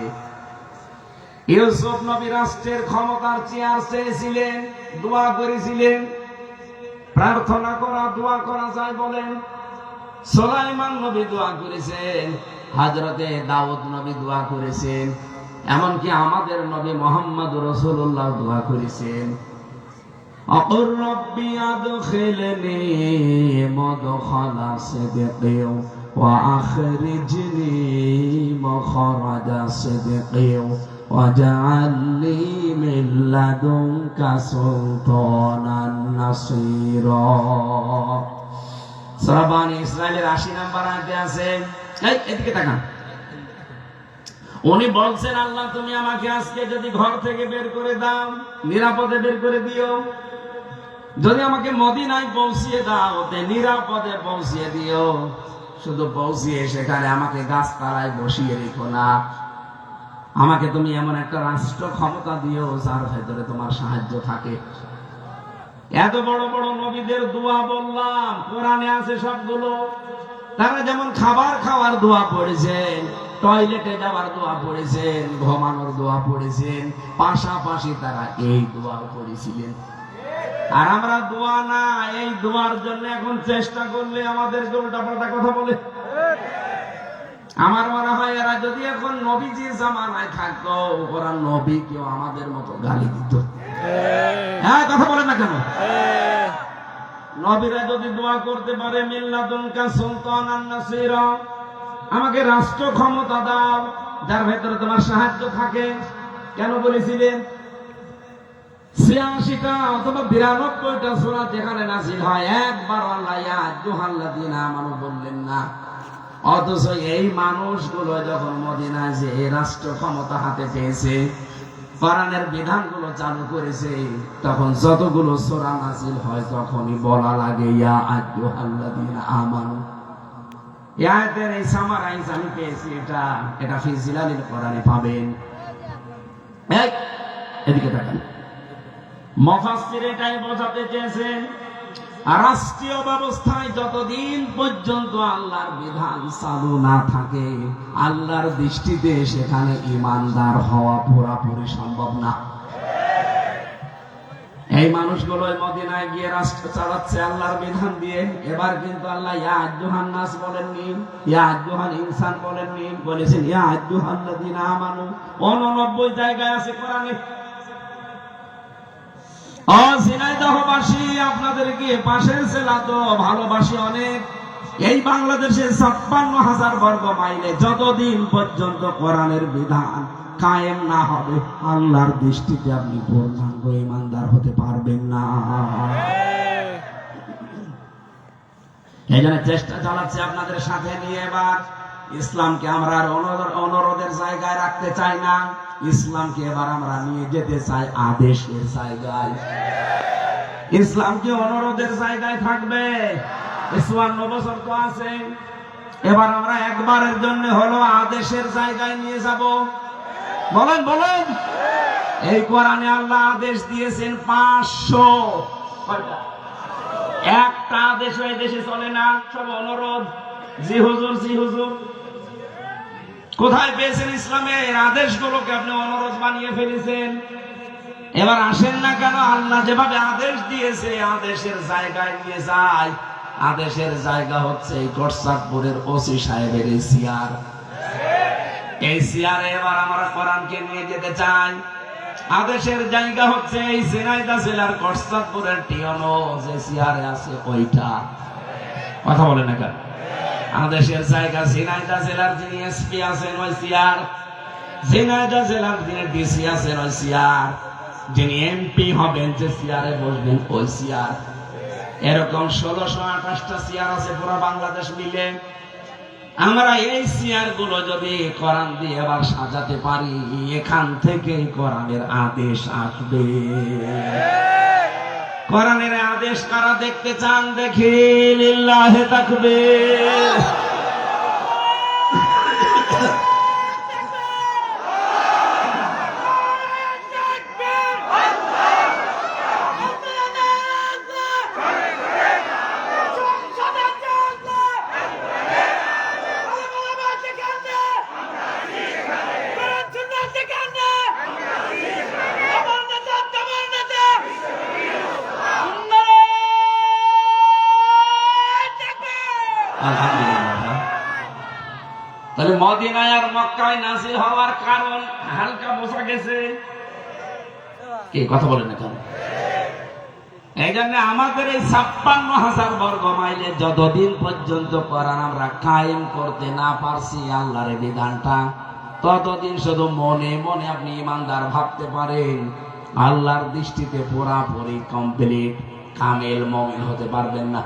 ইউসুফ নবী রাষ্ট্রের ক্ষমতার চেয়ার চেয়েছিলেন, দোয়া করেছিলেন। প্রার্থনা করা দোয়া করা যায় বলেন। সুলাইমান নবী দোয়া করেছেন, হযরতে দাউদ নবী দোয়া করেছেন, এমনকি আমাদের নবী মুহাম্মদ রাসূলুল্লাহ দোয়া করেছেন, আকুর রব্বি আদখিলনি মুদখালা সিদকিন ওয়া আখরিজনি মুখরাজা সিদকিন ওয়াজআলনি মিন লাদুনকা সুলতানান নাসীরা। সূরা বনী ইসরাঈলের 80 নম্বর আয়াতে আছে, এদিকে তাকান। উনি বলছেন, আল্লাহ তুমি আমাকে আজকে যদি ঘর থেকে বের করে দাও, নিরাপদে বের করে দিও, যদি আমাকে মদিনায় পৌঁছিয়ে দাও তে নিরাপদে পৌঁছিয়ে দিও, শুধু পৌঁছিয়ে সেখানে আমাকে গাছতলায় বসিয়ে রেখো না, আমাকে তুমি এমন একটা রাষ্ট্র ক্ষমতা দিও যার ভেতরে তোমার সাহায্য থাকে। এত বড় বড় নবীদের দোয়া বললাম, কোরআনে আছে সবগুলো। তারা যেমন খাবার খাওয়ার দোয়া পড়েছেন, টয়লেটে যাওয়ার দোয়া পড়েছেন, ঘুমানোর দোয়া পড়েছেন, পাশাপাশি তারা এই দোয়া পড়েছিলেন। আর আমরা দোয়া না, এই দোয়ার জন্য এখন চেষ্টা করলে আমাদেরকে উল্টাপাল্টা কথা বলে। আমার মনে হয় এরা যদি এখন নবীজির জামানায় থাকতো, ওরা নবীকেও আমাদের মতো গালি দিত। হ্যাঁ, কথা বলে না কেন? নবীরা যদি দোয়া করতে পারে, মিল্লাদুনকা সুলতানান নাসীরা, আমাকে রাষ্ট্র ক্ষমতা দাও যার ভেতরে তোমার সাহায্য থাকে, কেন বলেছিলেন? ৮৬টা অথবা ৯২টা সূরা যেখানে নাযিল হয়, একবার আল্লাহ ইয়া আইয়ুহাল্লাযীনা আমানু বললেন না। অথচ এই মানুষগুলো যখন মদিনায় যে রাষ্ট্র ক্ষমতা হাতে পেয়েছে, কোরআনের বিধানগুলো চালু করেছে, তখন যতগুলো সূরা নাযিল হয় তখনই বলা লাগে ইয়া আইয়ুহাল্লাযীনা আমানু। আয়াতের এই সামারাইজ আমি পেয়েছি, এটা ফি জিলালিল কোরআনে পাবেন। এদিকে তাকান। মুফাসসির এটাই বোঝাতে চেয়েছেন, রাষ্ট্রীয় ব্যবস্থায় যতদিন পর্যন্ত আল্লাহর বিধান চালু না থাকে, আল্লাহর দৃষ্টিতে সেখানে ঈমানদার হওয়া পুরোপুরি সম্ভব না। এই মানুষগুলো মদিনায় গিয়ে রাষ্ট্র চালাচ্ছে আল্লাহর বিধান দিয়ে। এবার কিন্তু আল্লাহ ইয়া আইয়ুহান নাস বলেননি, ইয়া আইয়ুহাল ইনসান বলেননি, বলেছেন ইয়া আইয়ুহাল্লাযীনা আমানু। 89 জায়গায় আছে কোরআনে। ঝিনাইদহবাসী আপনাদেরকে পাশের জেলা তো ভালোবাসি অনেক। এই বাংলাদেশে ৫৬,০০০ বর্গ মাইলে যতদিন পর্যন্ত কোরআনের বিধান কায়েম না হবে, আল্লাহর দৃষ্টিতে আপনি পূর্ণাঙ্গ ঈমানদার হতে পারবেন না। এই জন্য চেষ্টা চালাচ্ছে আপনাদের সাথে নিয়ে। এবার ইসলামকে আমরা আর অনুরোধের জায়গায় রাখতে চাই না, ইসলামকে এবার আমরা নিয়ে যেতে চাই আদেশের জায়গায়। ইসলাম কি অনুরোধের জায়গায় থাকবে? 54 বছর তো আছে। এবার আমরা একবারের জন্য হলো আদেশের জায়গায় নিয়ে যাব। বলেন বলেন। এই কোরআনে আল্লাহ আদেশ দিয়েছেন 500। একটা আদেশ এই দেশে চলে না, সব অনুরোধ। জি হুজুর, জি হুজুর। কোথায় পেয়েছেন ইসলামের আদেশগুলোকে? আপনি অনুরোধ বানিয়ে ফেলেছেন। এবার আসেন না কেন? আল্লাহ যেভাবে আদেশ দিয়েছে আদেশের জায়গায় নিয়ে যায়। আদেশের জায়গা হচ্ছে এই গড়সাকপুরের ওসি সাহেবের এই চেয়ার। এই চেয়ারে এবার আমরা কোরআনকে নিয়ে যেতে চাই। আদেশের জায়গা হচ্ছে এই ঝিনাইদহ জেলার গড়সাকপুরের টিওনো যে চেয়ারে আছে ওইটা। কথা বলে না কেন? আদেশের জায়গা ঝিনাইদহ জেলার যিনি এসপি আছেন ওই চেয়ার, ঝিনাইদহ জেলার যিনি ডিসি আছেন ওই চেয়ার, যিনি এমপি হবেন যে চেয়ারে বসবেন ওই চেয়ার। এরকম 1628টা চেয়ার আছে পুরো বাংলাদেশ মিলে। আমরা এই চেয়ার গুলো যদি কোরআন দিয়ে আবার সাজাতে পারি, এখান থেকে কোরআনের আদেশ আসবে। কোরআনের আদেশ কারা দেখতে চান? দেখি লিল্লাহে তাকবীর। আলহামদুলিল্লাহ। তাহলে মদিনায় আর মক্কায় নাযিল হওয়ার কারণ হালকা বোঝা গেছে। কি কথা বলেন না কেন? এই জন্য আমাদের এই 56,000 বর্গ মাইলে যতদিন পর্যন্ত কোরআন আমরা কায়েম করতে না পারছি আল্লাহর বিধানটা, ততদিন শুধু মনে মনে আপনি ইমানদার ভাবতে পারেন, আল্লাহর দৃষ্টিতে পুরাপুরি কমপ্লিট কামেল মুমিন হতে পারবেন না।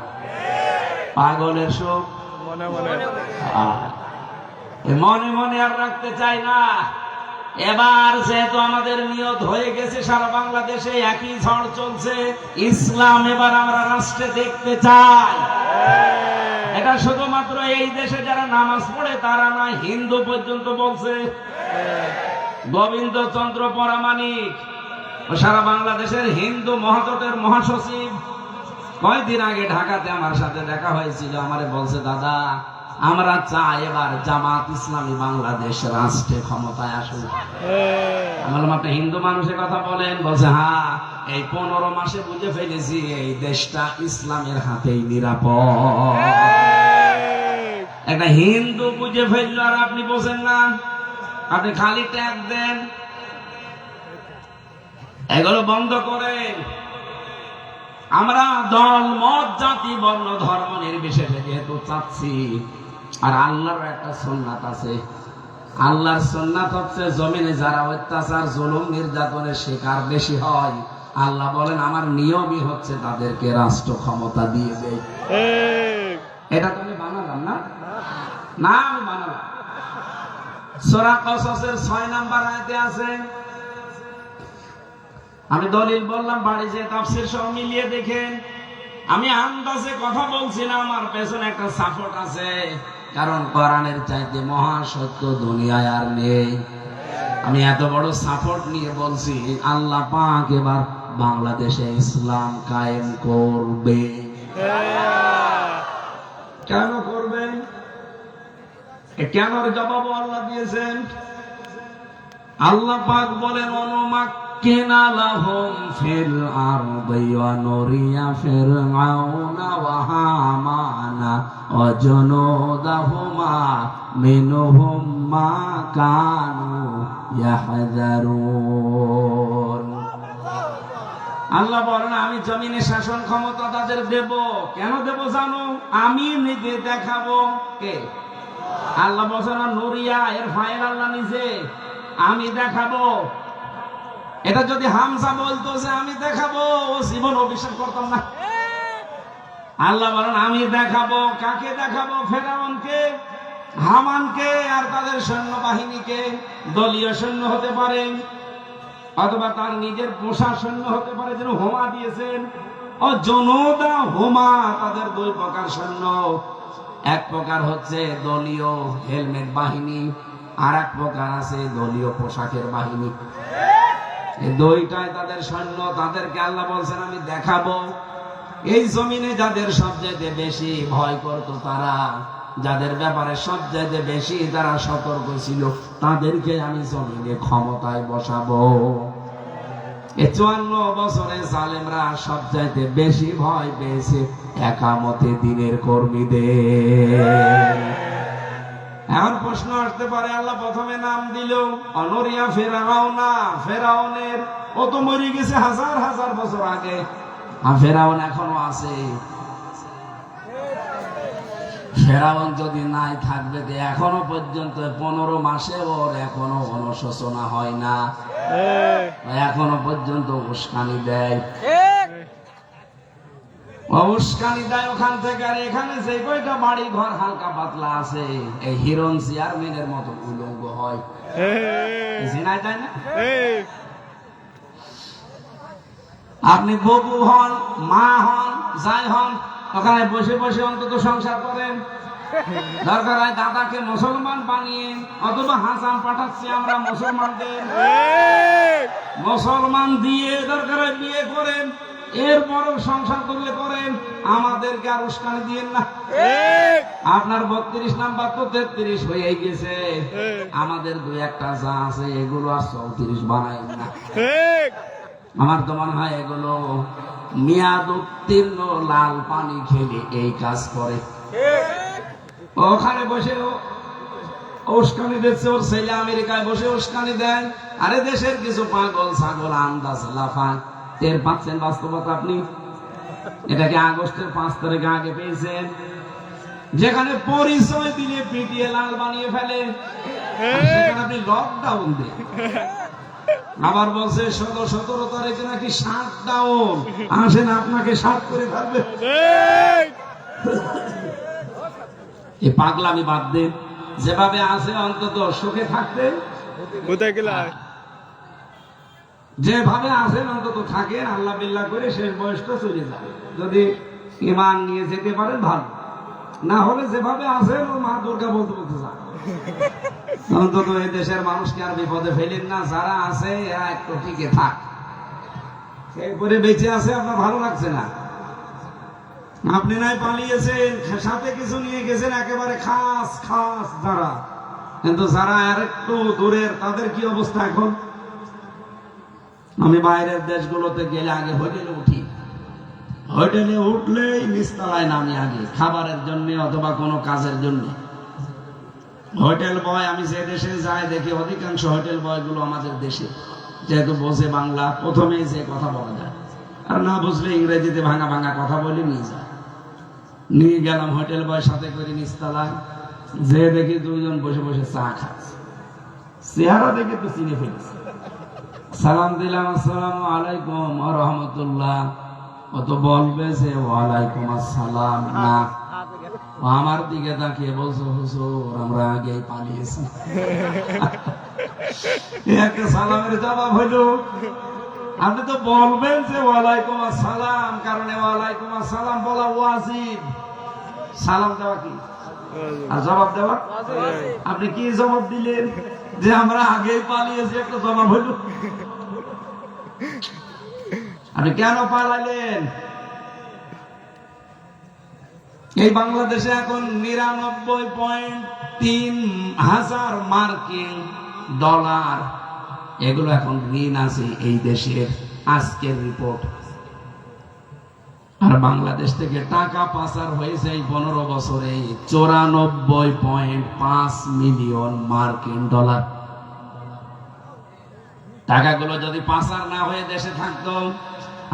পাগলের সুখ মনে মনে আর রাখতে চাই না। এবার যেহেতু আমাদের নিয়ত হয়ে গেছে, সারা বাংলাদেশে একই ঝড় চলছে, ইসলাম এবার আমরা রাষ্ট্রে দেখতে চাই। এটা শুধুমাত্র এই দেশে যারা নামাজ পড়ে তারা না, হিন্দু পর্যন্ত বলছে। গোবিন্দ চন্দ্র পরামানিক সারা বাংলাদেশের হিন্দু মহাজোটের মহাসচিব, কয়েকদিন আগে ঢাকাতে আমার সাথে দেখা হয়েছিল। আমারে বলছে, দাদা আমরা চাই এবার জামাত ইসলামী বাংলাদেশ রাষ্ট্রে ক্ষমতায় আসুক। আমি বললাম, আপনি হিন্দু মানুষের কথা বলেন? বলছে, হ্যাঁ, এই 15 মাসে বুঝে ফেলেছি এই দেশটা ইসলামের হাতেই নিরাপদ। একটা হিন্দু বুঝে ফেলল আর আপনি বোঝেন না? আপনি খালি ট্যাগ দেন। এগুলো বন্ধ করেন। আমরা দল মত জাতি বর্ণ ধর্ম নির্বিশেষে যেহেতু চাচ্ছি, আর আল্লাহর একটা সুন্নাত আছে। আল্লাহর সুন্নাত হচ্ছে জমিনে যারা অত্যাচার জুলুম নির্যাতনের শিকার বেশি হয়, আল্লাহ বলেন আমার নিয়মই হচ্ছে তাদেরকে রাষ্ট্র ক্ষমতা দিয়ে দেয়। এটা তুমি বানালাম না? না, আমি বানালাম। সূরা কসসের 6 নম্বর আয়াতে আছে। আমি দলিল বললাম, বাড়ি যে তাফসীর সহ মিলিয়ে দেখেন। আমি আন্দাজে কথা বলছি না, আমার পেছনে একটা সাপোর্ট আছে। কারণ কোরআনের চাইতে মহা সত্য দুনিয়ায় আর নেই। আমি এত বড় সাপোর্ট নিয়ে বলছি, আল্লাহ পাক এবার বাংলাদেশে ইসলাম কায়েম করবে। কেন করবেন? কেন জবাব আল্লাহ দিয়েছেন। আল্লাহ পাক বলেন, অনুমাক্কিনা লাহুম ফিল আরদি ওয়া নুরিয়া ফিরআউনা ওয়া হামানা ওয়া জুনুদাহুমা মিনহুম মা কানু ইয়াহযারুন। আল্লাহ বলেন, আমি জমিনে শাসন ক্ষমতা তাদের দেব। কেন দেব জানো? আমি নিজে দেখাবো। কে? আল্লাহ বলেন, নুরিয়া এর ফাইল আল্লাহ নিজে। আমি দেখাবো। এটা যদি হামজা বলতো যে আমি দেখাবো, ও জীবন অভিষেক করতাম না। আল্লাহ বলেন, আমি দেখাবো। কাকে দেখাবো? ফেরাউনকে, হামানকে আর তাদের সৈন্যবাহিনীকে। দলীয় সৈন্য হতে পারে, অথবা তার নিজের পোষা সৈন্য হতে পারে, যেন হোমা দিয়েছেন। ও জনদা হুমা, তাদের দুই প্রকার সৈন্য। এক প্রকার হচ্ছে দলীয় হেলমেট বাহিনী, আর এক প্রকার আছে দলীয় পোশাকের বাহিনী। এই দুইটাই তাদের সৈন্য। তাদেরকে আল্লাহ বলছেন আমি দেখাবো। এই জমিনে যাদের সবচেয়ে বেশি ভয় করত, তারা যাদের ব্যাপারে সবচেয়ে বেশি তারা সতর্ক ছিল, তাদেরকে আমি জমিনে ক্ষমতায় বসাবো। এই 54 বছরে জালেমরা সবচাইতে বেশি ভয় পেয়েছে একামতে দিনের কর্মীদের। এখন প্রশ্ন আসতে পারে, আল্লাহ প্রথমে নাম দিল অনরিয়া ফেরাউনা, ফেরাউনের ও তো মরে গেছে হাজার হাজার বছর আগে, আর ফেরাউন এখনো আছে। ফেরাউন যদি নাই থাকবে, এখনো পর্যন্ত 15 মাসে ওর এখনো অনুশোচনা হয় না, এখনো পর্যন্ত উস্কানি দেয়, উস্কানি দেয় ওখান থেকে। আর এখানে যে কয়টা বাড়ি ঘর হালকা পাতলা আছে, এই হিরণ চেয়ারম্যানের মতো উলঙ্গ হয়, জিনায় যায় না। আপনি ববু হন, মা হন, যাই হন, ওখানে বসে বসে অন্তত সংসার করেন। দরকার হয় দাদাকে মুসলমান বানিয়ে, অথবা হাসাম পাঠাচ্ছি আমরা মুসলমানদের, মুসলমান দিয়ে দরকার হয় বিয়ে করেন, এরপরও সংসার করলে করেন, আমাদেরকে আর উস্কানি দিয়েন না। আপনার 32 নাম্বার তো 33 হয়ে গেছে, আমাদের 2-1টা যা আছে এগুলো আর 34 বানাই না। আমার তো মনে হয় এগুলো মেয়াদ উত্তীর্ণ লাল পানি খেলে এই কাজ করে। ওখানে বসে উস্কানি দিচ্ছে, ওর ছেলে আমেরিকায় বসে উস্কানি দেয়। আরে দেশের কিছু পাগল ছাগল আন্দাজ লাফায়, টের পাচ্ছেন বাস্তবতা আপনি? এটাকে আগস্টের 5 তারিখে আগে পেয়েছেন, যেখানে পরিচয় দিলে পিটিয়ে লাল বানিয়ে ফেলে, সেখানে আপনি লকডাউন দেন। আবার বলছে 17 তারিখে নাকি শাটডাউন, আসেন আপনাকে শাট করে ফেলবে। এই পাগলামি বাদ দেন, যেভাবে আছে অন্তত সুখে থাকতে, যেভাবে আছেন অন্তত থাকেন, আল্লাহ বিল্লাহ করে শেষ বয়সটা চলে যাবে। যদি ইমান নিয়ে যেতে পারেন ভালো, না হলে যেভাবে আছেন ও মা দুর্গা বলতে বলতে যান। অন্তত এই দেশের মানুষকে আর বিপদে ফেলেন না, যারা আছে এরা একটু টিকে থাক। এরপরে বেঁচে আছে, আপনার ভালো লাগছে না, আপনি নাই পালিয়েছেন, সাথে কিছু নিয়ে গেছেন একেবারে খাস খাস যারা, কিন্তু যারা আর একটু দূরের তাদের কি অবস্থা এখন? আমি বাইরের দেশগুলোতে গেলে আগে হোটেলে উঠি, হোটেলে উঠলেই নিচতলায় নামি আগে খাবারের জন্য অথবা কোনো কাজের জন্য। হোটেল বয়, আমি যে দেশে যাই দেখি অধিকাংশ হোটেল বয়গুলো আমাদের দেশে, যেহেতু বোঝে বাংলা, প্রথমেই যে কথা বলা যায়, আর না বুঝলে ইংরেজিতে ভাঙা ভাঙা কথা বলে নিয়ে যায়। নিয়ে গেলাম হোটেল বয় সাথে করে নিচতলায়, যে দেখি 2 জন বসে বসে চা খাচ্ছে, চেহারা দেখে তো চিনে ফেলেছে। সালাম দিলাম, আসসালামু আলাইকুম ওয়া রাহমাতুল্লাহ। ও তো বলবে যে ওয়ালাইকুম আসসালাম না, আমার দিকে তাকিয়ে বলছো হুজুর আমরা আগেই পালিয়েছি। একটা সালামের জবাব হইলো, আপনি তো বলবেন যে ওয়ালাইকুম আসসালাম, কারণ ওয়ালাইকুম আসসালাম বলা ওয়াজিব, সালাম দেওয়া কি আর জবাব দেওয়া। আপনি কি জবাব দিলেন? যে আমরা আগেই পালিয়েছি, একটা জবাব হইল। আপনি কেন পালাইলেন? এই বাংলাদেশে এখন 99.3 হাজার মার্কিন ডলার এগুলো এখন ঋণ আছে এই দেশের, আজকের রিপোর্ট। আর বাংলাদেশ থেকে টাকা পাচার হয়েছে এই 15 বছরে 94.5 মিলিয়ন মার্কিন ডলার। টাকাগুলো যদি পাচার না হয়ে দেশে থাকতো,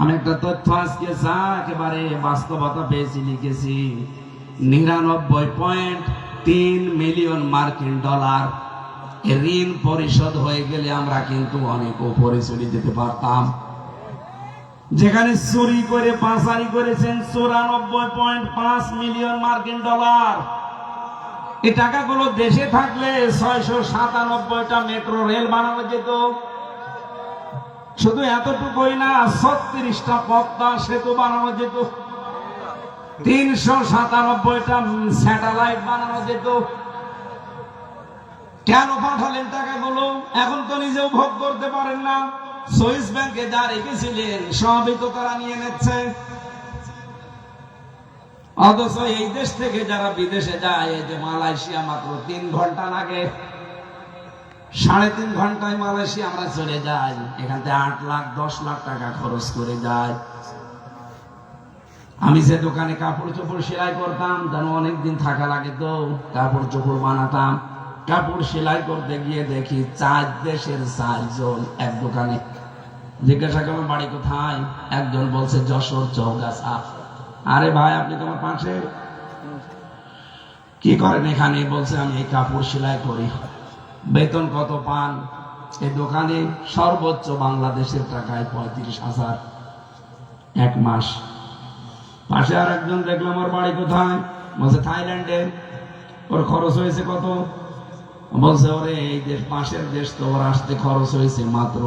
আমি একটা তথ্য আজকে যা একেবারে বাস্তবতা পেয়েছি লিখেছি, 99.3 মিলিয়ন মার্কিন ডলার ঋণ পরিশোধ হয়ে গেলে আমরা কিন্তু অনেক উপরে চলে যেতে পারতাম। যেখানে চুরি করে পাচারি করেছেন 94.5 মিলিয়ন মার্কিন ডলার, এই টাকাগুলো দেশে থাকলে 697টা মেট্রো রেল বানানো যেত, শুধু এতটুকুই না, 36টা পদ্মা সেতু বানানো যেত, 397টা স্যাটেলাইট বানানো যেত। কেন পাঠালেন টাকাগুলো? এখন তো নিজেও ভোগ করতে পারেন না। সুইস ব্যাংকে যা রেখেছিলেন সবই তো তারা নিয়ে নিচ্ছে। অথচ এই দেশ থেকে যারা বিদেশে যায়, এই যে মালয়েশিয়া, মাত্র 3 ঘন্টা লাগে, 3.5 ঘন্টায় মালয়েশিয়া আমরা চলে যাই। এখান থেকে 8 লাখ 10 লাখ টাকা খরচ করে যায়। আমি যে দোকানে কাপড় চোপড় সেলাই করতাম, জানো অনেকদিন থাকা লাগে, তো কাপড় চোপড় বানাতাম। কাপড় সেলাই করতে গিয়ে দেখি 4 দেশের 4 জন এক দোকানে। জিজ্ঞাসা করলাম বাড়ি কোথায়? একজন বলছে যশোর চৌগাছা। আরে ভাই, আপনি তোমার পাশে কি করেন এখানে? বলছে আমি এই কাপড় সেলাই করি। বেতন কত পান? এই দোকানে সর্বোচ্চ বাংলাদেশের টাকায় 35,000 এক মাস। পাশে আর একজন দেখলাম, ওর বাড়ি কোথায়? বলছে থাইল্যান্ডে। ওর খরচ হয়েছে কত? বলছে ওরে এই দেশ, পাশের দেশ তো, ওর আসতে খরচ হয়েছে মাত্র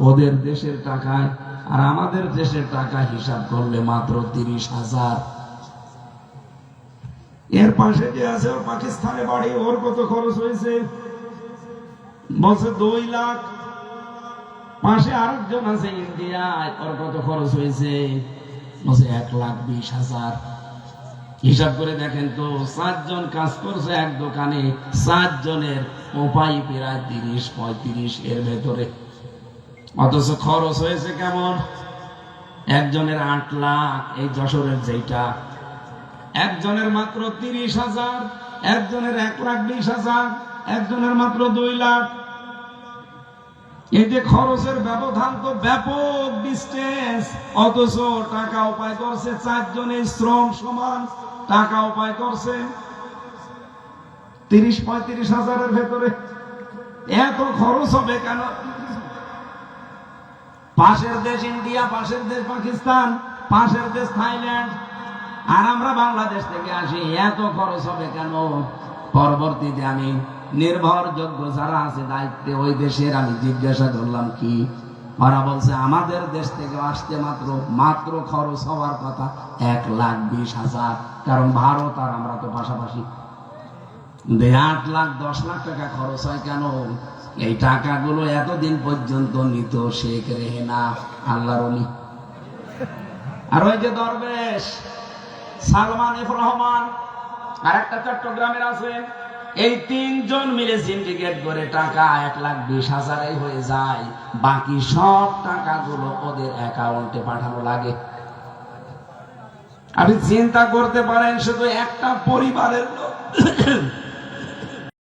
ওদের দেশের টাকায়, আর আমাদের দেশের টাকা হিসাব করলে মাত্র 30,000। এর পাশে যে আছে, ওর পাকিস্তানে বাড়ি, ওর কত খরচ হয়েছে? বলছে 2 লাখ। পাশে আরেকজন আছে ইন্ডিয়ায়, ওর কত খরচ হয়েছে? বলছে 1,20,000। হিসাব করে দেখেন তো, 4 জন কাজ করছে এক দোকানে, 4 জনের উপায় প্রায় 30-35 এর ভেতরে। অথচ খরচ হয়েছে কেমন? একজনের 8 লাখ, এই যশোরের যেটা, একজনের মাত্র 30,000, একজনের 1,20,000, একজনের মাত্র 2 লাখ। এই যে খরচের ব্যবধান তো ব্যাপক ডিস্টেন্স, অথচ টাকা উপায় করছে 4 জনের শ্রম সমান। টাকা উপায় করছে 30-35,000-এর ভেতরে। এত খরচ হবে কেন? পাশের দেশ ইন্ডিয়া, পাশের দেশ পাকিস্তান, পাশের দেশ থাইল্যান্ড, আর আমরা বাংলাদেশ থেকে আসি। এত খরচ হবে কেন? পরবর্তীতে আমি নির্ভরযোগ্য যারা আছে দায়িত্বে ওই দেশের, আমি জিজ্ঞাসা করলাম কি, ওরা বলছে আমাদের দেশ থেকে আসতে মাত্র খরচ হওয়ার কথা 1,20,000। কারণ ভারত আর আমরা তো পাশাপাশি। 8 লাখ 10 লাখ টাকা খরচ হয় কেন? এই টাকাগুলো এতদিন পর্যন্ত নিত শেখ রেহেনা, আল্লাহর ওলি, আর ওই যে দরবেশ সালমান এফ রহমান, আর একটা চট্টগ্রামের আছে। এই 3 জন মিলে সিন্ডিকেট করে টাকা 1,20,000 হয়ে যায়। বাকি সব টাকাগুলো ওদের অ্যাকাউন্টে পাঠানো লাগে। আপনি চিন্তা করতে পারেন, শুধু একটা পরিবারের লোক